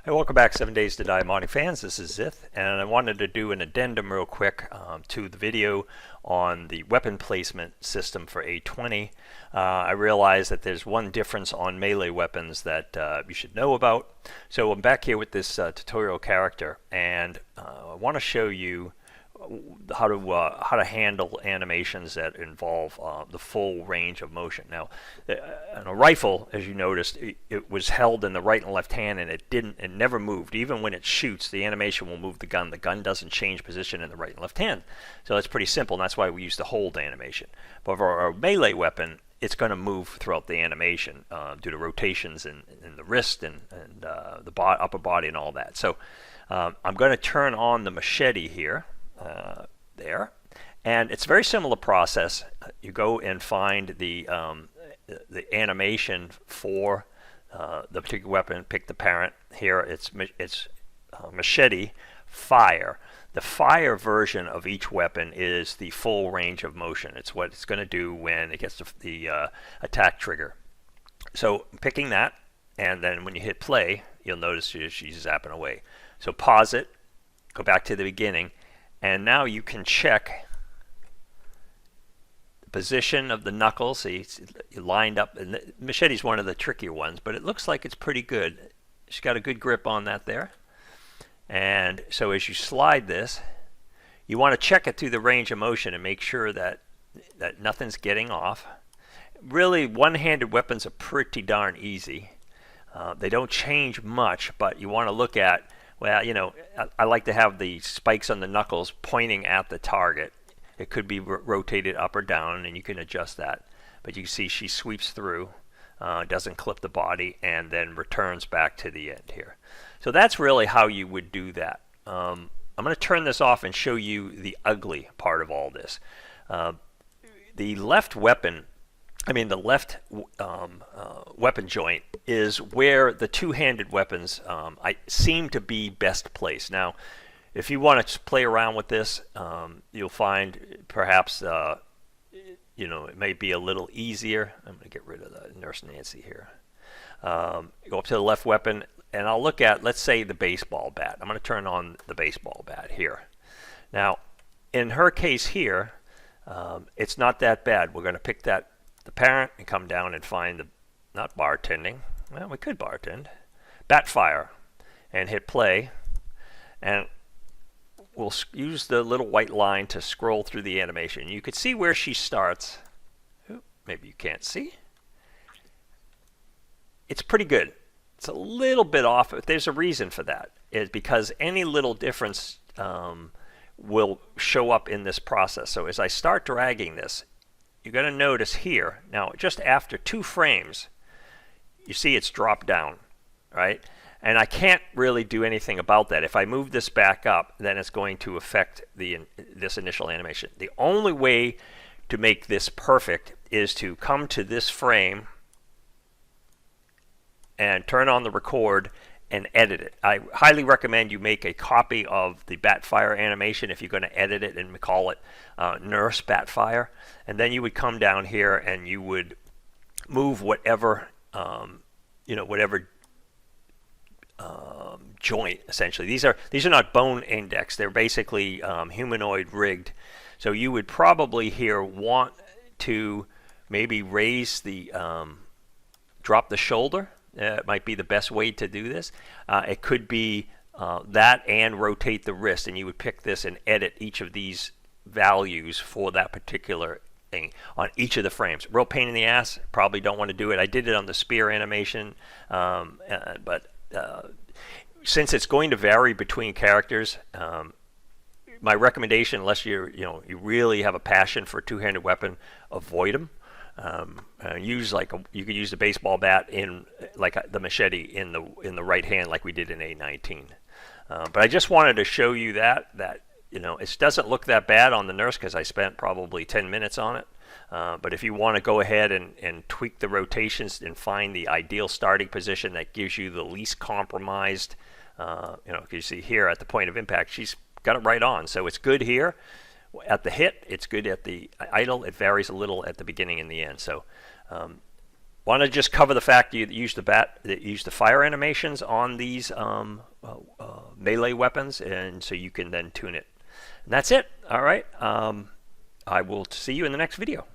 Hey, welcome back, 7 Days to Die Modding fans. This is Zith, and I wanted to do an addendum real quick to the video on the weapon placement system for A20. I realize that there's one difference on melee weapons that you should know about. So I'm back here with this tutorial character, and I want to show you how to handle animations that involve the full range of motion. Now, on a rifle, as you noticed, it was held in the right and left hand, and it never moved. Even when it shoots, the animation will move the gun. The gun doesn't change position in the right and left hand. So that's pretty simple, and that's why we use the hold animation. But for our melee weapon, it's going to move throughout the animation due to rotations in the wrist and the upper body and all that. So I'm going to turn on the machete here. There, and it's a very similar process. You go and find the animation for the particular weapon. Pick the parent. Here it's machete fire. The fire version of each weapon is the full range of motion. It's what it's going to do when it gets to the attack trigger. So picking that, and then when you hit play, you'll notice she's zapping away. So pause it, go back to the beginning. And now you can check the position of the knuckles. See, you lined up. And the machete's one of the trickier ones, but it looks like it's pretty good. She's got a good grip on that there. And so as you slide this, you want to check it through the range of motion and make sure that nothing's getting off. Really, one-handed weapons are pretty darn easy. They don't change much, but you want to look at, well, you know, I like to have the spikes on the knuckles pointing at the target. It could be rotated up or down, and you can adjust that. But you can see she sweeps through, doesn't clip the body, and then returns back to the end here. So that's really how you would do that. I'm going to turn this off and show you the ugly part of all this. The left weapon, the left weapon joint is where the two-handed weapons seem to be best placed. Now, if you want to play around with this, you'll find perhaps it may be a little easier. I'm going to get rid of the Nurse Nancy here. Go up to the left weapon, and I'll look at, let's say, the baseball bat. I'm going to turn on the baseball bat here. Now, in her case here, it's not that bad. We're going to pick the parent and come down and find the, not bartending, well, we could bartend, bat fire, and hit play, and we'll use the little white line to scroll through the animation. You could see where she starts. Ooh, maybe you can't see. It's pretty good. It's a little bit off, but there's a reason for that. It's because any little difference will show up in this process. So as I start dragging this, you're going to notice here, now just after 2 frames, you see it's dropped down, right? And I can't really do anything about that. If I move this back up, then it's going to affect this initial animation. The only way to make this perfect is to come to this frame and turn on the record and edit it. I highly recommend you make a copy of the Batfire animation if you're going to edit it and call it Nurse Batfire. And then you would come down here and you would move whatever, whatever joint, essentially. These are not bone indexed. They're basically humanoid rigged. So you would probably here want to maybe raise the, drop the shoulder. It might be the best way to do this. It could be that and rotate the wrist, and you would pick this and edit each of these values for that particular thing on each of the frames. Real pain in the ass. Probably don't want to do it. I did it on the spear animation, but since it's going to vary between characters, my recommendation, unless you really have a passion for a two-handed weapon, avoid them. You could use the baseball bat in like the machete in the right hand, like we did in A19. But I just wanted to show you that it doesn't look that bad on the Nurse because I spent probably 10 minutes on it. But if you want to go ahead and tweak the rotations and find the ideal starting position that gives you the least compromised, you see here at the point of impact, she's got it right on. So it's good here. At the hit, it's good at the idle. It varies a little at the beginning and the end. So Want to just cover the fact you use the fire animations on these melee weapons, and so you can then tune it. And that's it. All right. I will see you in the next video.